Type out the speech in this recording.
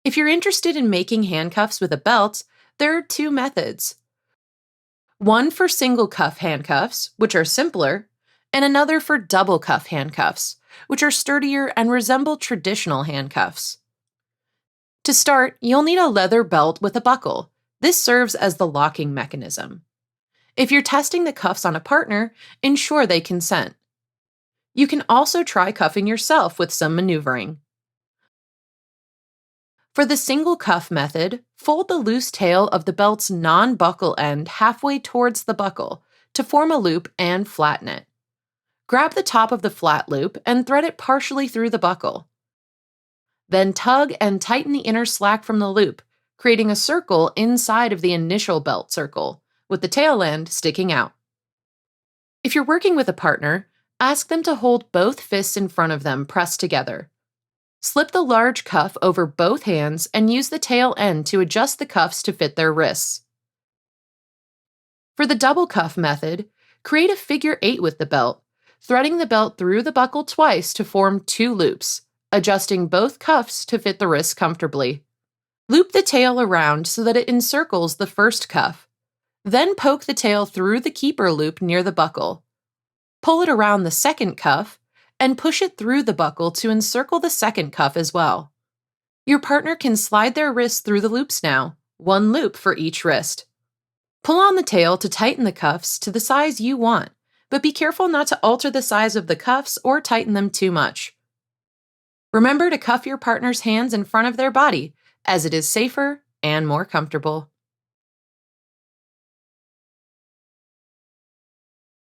If you're interested in making handcuffs with a belt, there are two methods. One for single cuff handcuffs, which are simpler, and another for double cuff handcuffs, which are sturdier and resemble traditional handcuffs. To start, you'll need a leather belt with a buckle. This serves as the locking mechanism. If you're testing the cuffs on a partner, ensure they consent. You can also try cuffing yourself with some maneuvering. For the single cuff method, fold the loose tail of the belt's non-buckle end halfway towards the buckle to form a loop and flatten it. Grab the top of the flat loop and thread it partially through the buckle. Then tug and tighten the inner slack from the loop, creating a circle inside of the initial belt circle, with the tail end sticking out. If you're working with a partner, ask them to hold both fists in front of them pressed together. Slip the large cuff over both hands and use the tail end to adjust the cuffs to fit their wrists. For the double cuff method, create a figure 8 with the belt, threading the belt through the buckle twice to form 2 loops, adjusting both cuffs to fit the wrists comfortably. Loop the tail around so that it encircles the first cuff. Then poke the tail through the keeper loop near the buckle. Pull it around the second cuff and push it through the buckle to encircle the second cuff as well. Your partner can slide their wrists through the loops now, 1 loop for each wrist. Pull on the tail to tighten the cuffs to the size you want, but be careful not to alter the size of the cuffs or tighten them too much. Remember to cuff your partner's hands in front of their body, as it is safer and more comfortable.